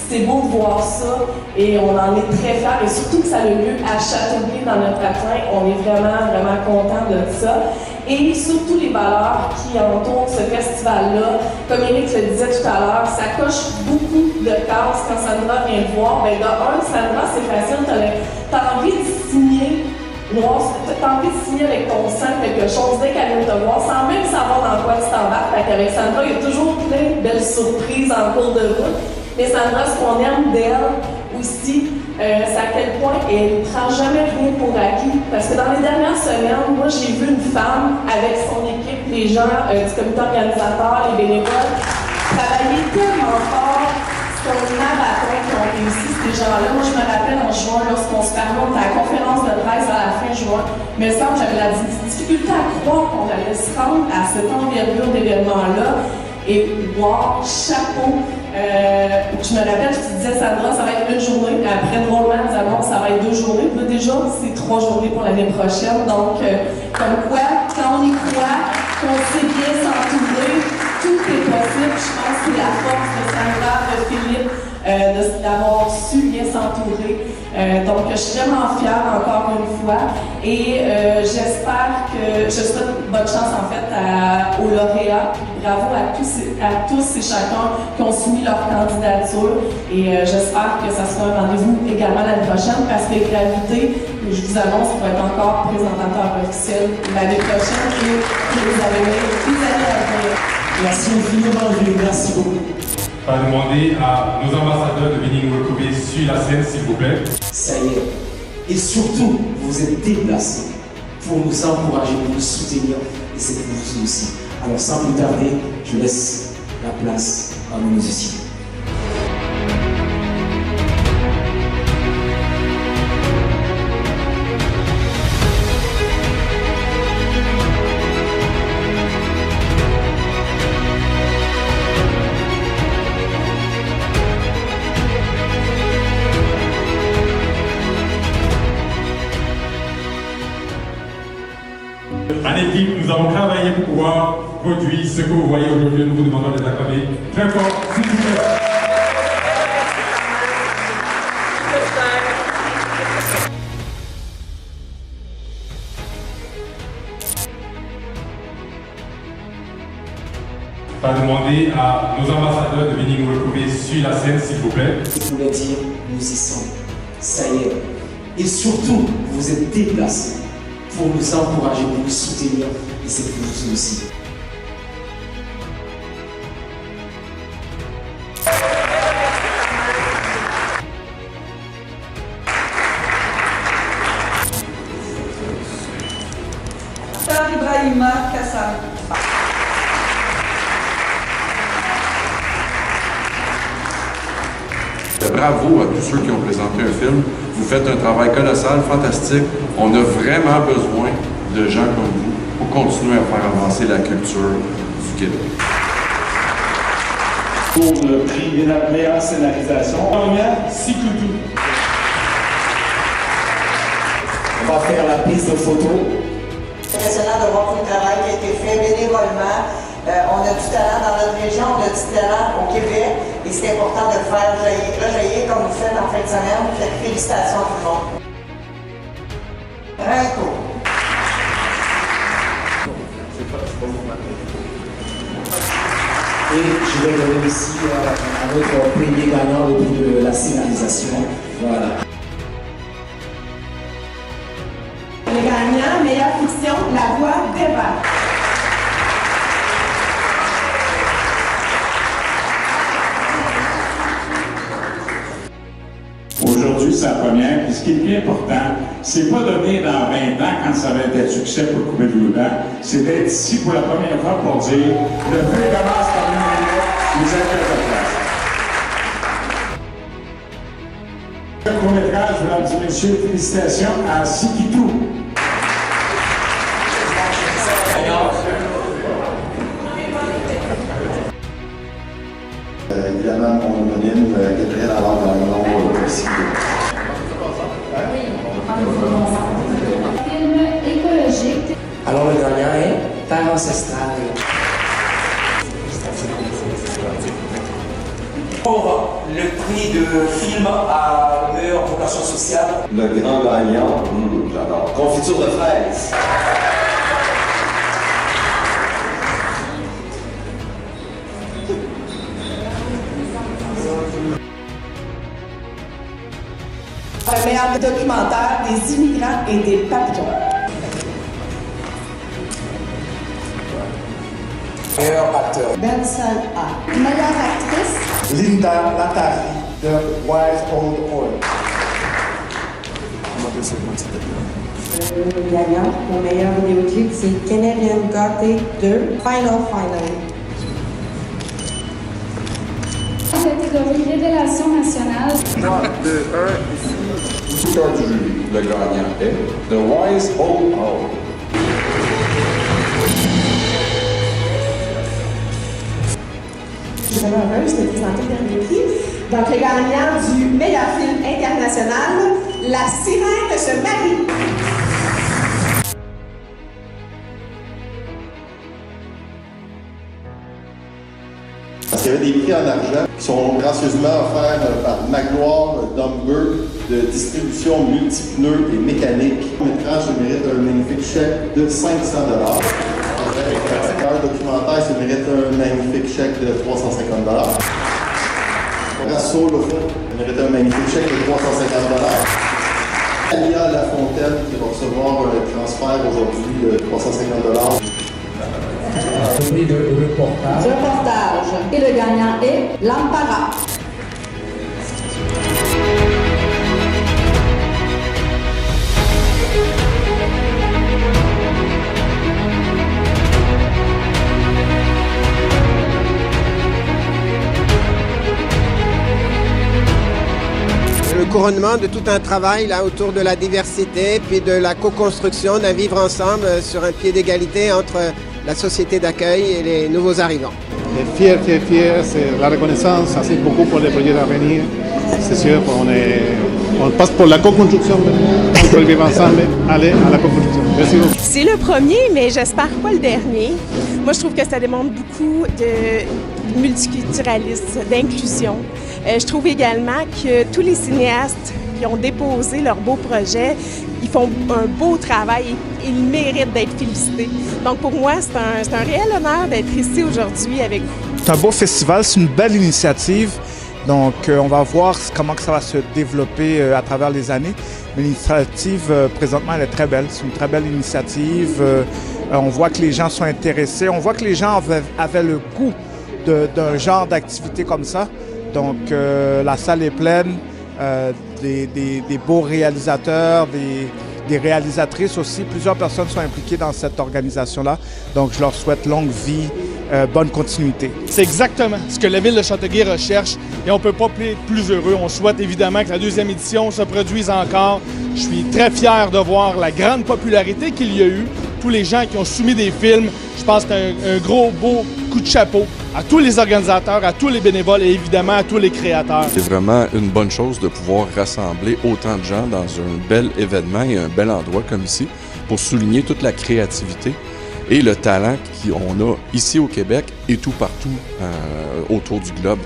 S22: C'est beau de voir ça et on en est très fiers et surtout que ça a lieu à Châteauguay dans notre patelin. On est vraiment, vraiment contents de ça. Et surtout les valeurs qui entourent ce festival-là. Comme Éric le disait tout à l'heure, ça coche beaucoup de cases quand Sandra vient te voir. Ben, de un, Sandra, c'est facile, t'as envie de signer. T'as envie de signer avec ton sang quelque chose dès qu'elle vient te voir, sans même savoir dans quoi tu t'embarques. Avec Sandra, il y a toujours plein de belles surprises en cours de route. Mais Sandra, ce qu'on aime d'elle aussi, c'est à quel point elle ne prend jamais rien pour acquis. Parce que dans les dernières semaines, moi, j'ai vu une femme avec son équipe, les gens du comité organisateur, les bénévoles, travailler tellement fort. C'est un marathon qui ont réussi, ces gens-là. Moi, je me rappelle en juin, lorsqu'on se parlait, on était à la conférence de presse à la fin juin. Mais ça, j'avais la difficulté à croire qu'on allait se rendre à cette envergure d'événement-là. Et wow, chapeau! Je me rappelle, je te disais, Sandra, ça va être une journée. Après, drôlement, nous annonce ça va être 2 journées. Là, déjà, c'est 3 journées pour l'année prochaine. Donc, comme quoi, quand on y croit, qu'on sait bien s'entourer, tout est possible. Je pense que c'est la force de Sandra, de Philippe, d'avoir su bien s'entourer. Donc, je suis vraiment fière encore une fois. Et j'espère que je souhaite bonne chance en fait aux lauréats. Bravo à tous et chacun qui ont soumis leur candidature. Et j'espère que ça sera un rendez-vous également l'année prochaine parce que Gravité, je vous annonce, va être encore présentateur officiel l'année prochaine et que vous avez des années à venir.
S15: Merci infiniment, merci beaucoup.
S2: Je vais demander à nos ambassadeurs de venir nous retrouver sur la scène, s'il vous plaît.
S15: Ça y est. Et surtout, vous êtes déplacés pour nous encourager, pour nous soutenir. Et c'est pour vous aussi. Alors, sans plus tarder, je laisse la place à nos musiciens.
S2: En équipe, nous avons travaillé pour pouvoir produire ce que vous voyez aujourd'hui. Nous vous demandons de les acclamer très fort, s'il vous plaît. Je vais demander à nos ambassadeurs de venir nous retrouver sur la scène, s'il vous plaît.
S15: Je voulais dire, nous y sommes. Ça y est. Et surtout, vous êtes déplacés pour nous encourager, pour nous soutenir. Et c'est pour vous aussi.
S4: Ibrahima Kassam.
S6: Bravo à tous ceux qui ont présenté un film. Vous faites un travail colossal, fantastique. On a vraiment besoin de gens comme vous pour continuer à faire avancer la culture du Québec.
S17: Pour le prix de la meilleure scénarisation, on a Sikoutou.
S15: On va faire la piste de photo.
S4: Impressionnant de voir tout le travail qui a été fait bénévolement. On a du talent dans notre région, on a du talent au Québec et c'est important de le faire rejaillir comme vous faites en fin de semaine. Félicitations à tout le monde. Rinko.
S15: Et je vais donner ici à notre premier gagnant au prix de la scénarisation. Voilà.
S3: Le gagnant, meilleure fiction, La Voix d'Eva.
S17: Aujourd'hui, c'est la première. Puis ce qui est bien important, c'est pas de venir dans 20 ans quand ça va être un succès pour couper de l'Oudan. C'est d'être ici pour la première fois pour dire le film commence par une minute, vous êtes à votre place. Le court-métrage, mesdames et messieurs, félicitations à Sikitou.
S13: Évidemment, mon homonyme, Gabriel Allard dans le nom aussi.
S23: Film écologique.
S15: Alors le gagnant est Terre ancestrale. Pour le prix de film à meilleure vocation sociale.
S13: Le grand gagnant, j'adore. Confiture de fraises.
S3: Le meilleur documentaire des immigrants et des papillons.
S15: Meilleur acteur.
S3: Benson A. Meilleure actrice.
S17: Linda Latari de Wise Old Oil.
S3: Le gagnant pour meilleur vidéoclip, c'est Canadian Gothic 2, Final.
S23: Catégorie Révélation nationale.
S6: 3, 2, 1, ici. Tout du jury, le gagnant est The Wise Old Owl.
S3: Je suis vraiment heureuse de présenter le dernier prix. Donc, le gagnant du meilleur film international, La Sirène se marie.
S13: Parce qu'il y avait des prix en argent qui sont gracieusement offerts par Magloire Dumber de distribution multipneus et mécanique. Le métrage se mérite un magnifique chèque de 500 $. Le meilleur documentaire se mérite un magnifique chèque de 350 $. Rasso Lofo mérite un magnifique chèque de 350 $. Alia Lafontaine qui va recevoir un transfert aujourd'hui de 350 $.
S15: Le prix de reportage.
S23: Et le gagnant est Lampara.
S24: Le couronnement de tout un travail là autour de la diversité puis de la co-construction d'un vivre ensemble sur un pied d'égalité entre la société d'accueil et les nouveaux arrivants.
S25: Fier, c'est la reconnaissance, ça c'est beaucoup pour les projets d'avenir. C'est sûr on passe pour la co-construction, on peut vivre ensemble, aller à la co-construction. Merci beaucoup.
S3: C'est le premier, mais j'espère pas le dernier. Moi, je trouve que ça démontre beaucoup de multiculturalisme, d'inclusion. Je trouve également que tous les cinéastes ils ont déposé leur beau projet. Ils font un beau travail et ils méritent d'être félicités. Donc pour moi, c'est un réel honneur d'être ici aujourd'hui avec vous.
S8: C'est un beau festival, c'est une belle initiative. Donc on va voir comment ça va se développer à travers les années. Mais l'initiative, présentement, elle est très belle. C'est une très belle initiative. On voit que les gens sont intéressés. On voit que les gens avaient le goût d'un genre d'activité comme ça. Donc la salle est pleine. Des beaux réalisateurs, des réalisatrices aussi. Plusieurs personnes sont impliquées dans cette organisation-là. Donc, je leur souhaite longue vie, bonne continuité.
S10: C'est exactement ce que la Ville de Châteauguay recherche et on ne peut pas être plus heureux. On souhaite évidemment que la deuxième édition se produise encore. Je suis très fier de voir la grande popularité qu'il y a eu. Tous les gens qui ont soumis des films, je pense que c'est un gros, beau coup de chapeau à tous les organisateurs, à tous les bénévoles et évidemment à tous les créateurs.
S6: C'est vraiment une bonne chose de pouvoir rassembler autant de gens dans un bel événement et un bel endroit comme ici pour souligner toute la créativité et le talent qu'on a ici au Québec et tout partout autour du globe.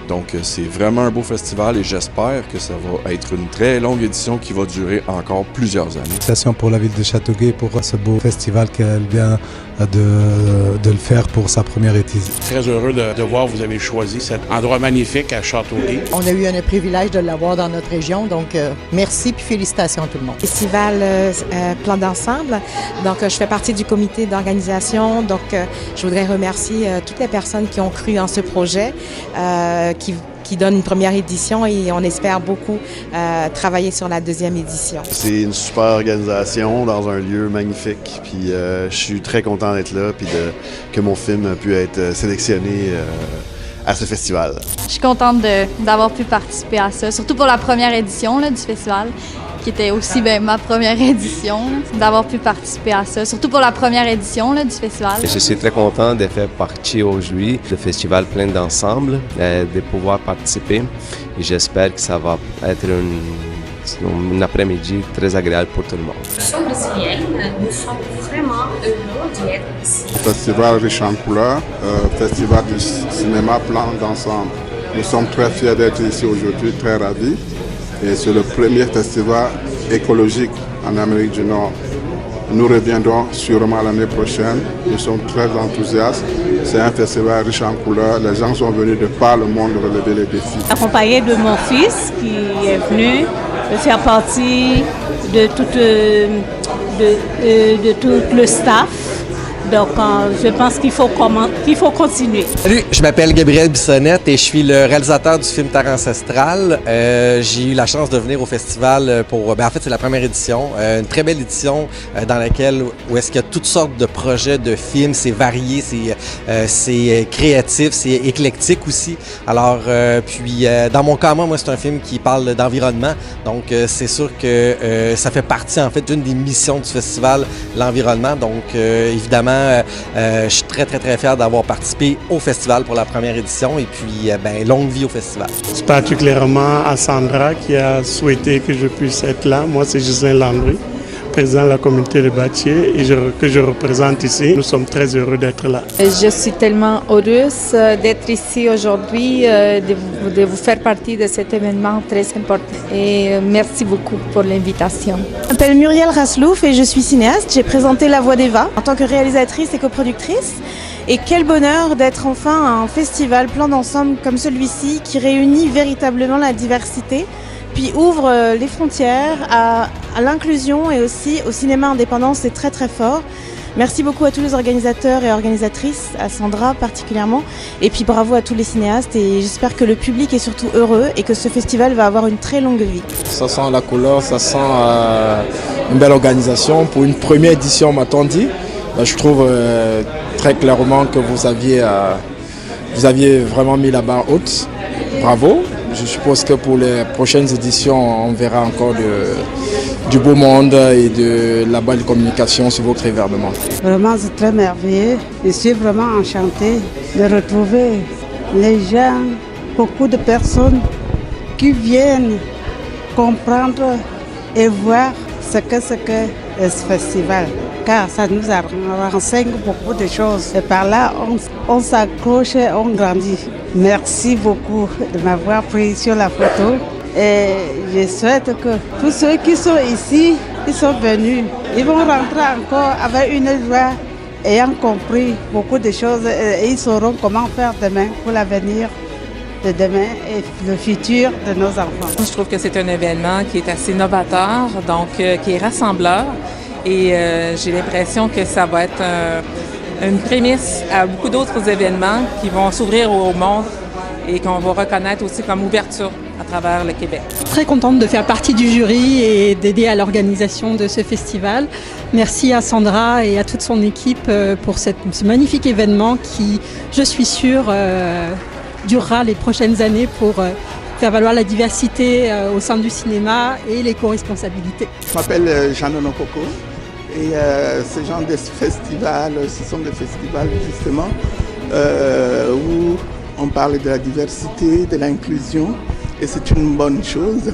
S6: Donc c'est vraiment un beau festival et j'espère que ça va être une très longue édition qui va durer encore plusieurs années.
S11: Félicitations pour la ville de Châteauguay pour ce beau festival qu'elle vient de le faire pour sa première édition.
S12: Très heureux de voir que vous avez choisi cet endroit magnifique à Châteauguay.
S14: On a eu un privilège de l'avoir dans notre région, donc merci puis félicitations à tout le monde.
S18: Festival Plan d'ensemble, donc je fais partie du comité d'organisation, donc je voudrais remercier toutes les personnes qui ont cru en ce projet, qui donne une première édition et on espère beaucoup travailler sur la deuxième édition.
S26: C'est une super organisation dans un lieu magnifique, puis je suis très content d'être là puis que mon film a pu être sélectionné à ce festival.
S27: Je suis contente d'avoir pu participer à ça, surtout pour la première édition là, du festival, qui était aussi ma première édition, d'avoir pu participer à ça, surtout pour la première édition là, du festival.
S9: Je suis très content de faire partie aujourd'hui du festival Plein d'ensemble, de pouvoir participer et j'espère que ça va être un après-midi très agréable pour tout le monde.
S28: Nous sommes brésiliens, nous sommes vraiment heureux d'y être ici.
S29: Festival riche en couleurs, festival du cinéma Plan d'ensemble. Nous sommes très fiers d'être ici aujourd'hui, très ravis. Et c'est le premier festival écologique en Amérique du Nord. Nous reviendrons sûrement l'année prochaine. Nous sommes très enthousiastes. C'est un festival riche en couleurs. Les gens sont venus de par le monde relever les défis.
S30: Accompagné de mon fils qui est venu faire partie de tout le staff. Donc, je pense qu'il faut continuer.
S31: Salut, je m'appelle Gabriel Bissonnette et je suis le réalisateur du film Terre ancestrale. J'ai eu la chance de venir au festival pour... en fait, c'est la première édition. Une très belle édition dans laquelle où est-ce qu'il y a toutes sortes de projets de films. C'est varié, c'est créatif, c'est éclectique aussi. Alors, puis, dans mon cas, moi, c'est un film qui parle d'environnement. Donc, c'est sûr que ça fait partie, en fait, d'une des missions du festival, l'environnement. Donc, évidemment, je suis très fier d'avoir participé au festival pour la première édition et puis longue vie au festival.
S25: C'est particulièrement à Sandra qui a souhaité que je puisse être là. Moi, c'est Gislain Landry, président de la communauté de Bâtier et que je représente ici. Nous sommes très heureux d'être là.
S32: Je suis tellement heureuse d'être ici aujourd'hui, de vous faire partie de cet événement très important. Et merci beaucoup pour l'invitation.
S18: Je m'appelle Muriel Raslouf et je suis cinéaste. J'ai présenté La Voix d'Eva en tant que réalisatrice et coproductrice. Et quel bonheur d'être enfin à un festival Plan d'ensemble comme celui-ci qui réunit véritablement la diversité, puis ouvre les frontières à l'inclusion et aussi au cinéma indépendant. C'est très fort. Merci beaucoup à tous les organisateurs et organisatrices, à Sandra particulièrement, et puis bravo à tous les cinéastes et j'espère que le public est surtout heureux et que ce festival va avoir une très longue vie.
S33: Ça sent la couleur, ça sent une belle organisation. Pour une première édition, m'a-t-on dit, je trouve très clairement que vous aviez vraiment mis la barre haute. Bravo. Je suppose que pour les prochaines éditions, on verra encore du beau monde et de la bonne communication sur votre événement.
S34: Vraiment, c'est très merveilleux. Je suis vraiment enchantée de retrouver les gens, beaucoup de personnes qui viennent comprendre et voir ce que ce festival. Car ça nous renseigne beaucoup de choses. Et par là, on s'accroche et on grandit. Merci beaucoup de m'avoir pris sur la photo. Et je souhaite que tous ceux qui sont ici, qui sont venus, ils vont rentrer encore avec une joie, ayant compris beaucoup de choses et ils sauront comment faire demain pour l'avenir de demain et le futur de nos enfants.
S1: Je trouve que c'est un événement qui est assez novateur, donc qui est rassembleur et j'ai l'impression que ça va être une prémisse à beaucoup d'autres événements qui vont s'ouvrir au monde et qu'on va reconnaître aussi comme ouverture à travers le Québec.
S2: Très contente de faire partie du jury et d'aider à l'organisation de ce festival. Merci à Sandra et à toute son équipe pour ce magnifique événement qui, je suis sûre, durera les prochaines années pour faire valoir la diversité au sein du cinéma et l'éco-responsabilité.
S4: Je m'appelle Jean-Nono Coco et ce genre de festivals, ce sont des festivals justement où on parle de la diversité, de l'inclusion et c'est une bonne chose.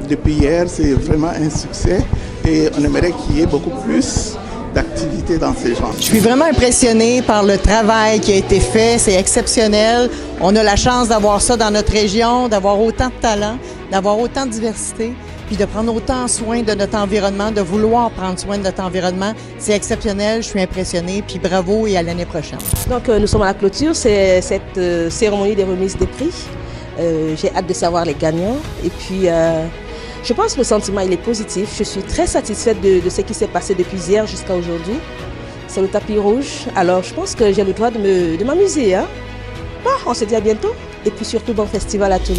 S4: Depuis hier, c'est vraiment un succès et on aimerait qu'il y ait beaucoup plus d'activités dans ces genres.
S14: Je suis vraiment impressionnée par le travail qui a été fait, c'est exceptionnel. On a la chance d'avoir ça dans notre région, d'avoir autant de talent, d'avoir autant de diversité, puis de prendre autant soin de notre environnement, de vouloir prendre soin de notre environnement. C'est exceptionnel, je suis impressionnée, puis bravo et à l'année prochaine.
S5: Donc nous sommes à la clôture, c'est cette cérémonie des remises des prix. J'ai hâte de savoir les gagnants et puis je pense que le sentiment il est positif. Je suis très satisfaite de ce qui s'est passé depuis hier jusqu'à aujourd'hui. C'est le tapis rouge. Alors je pense que j'ai le droit de m'amuser. Hein? Bon, on se dit à bientôt. Et puis surtout bon festival à tous.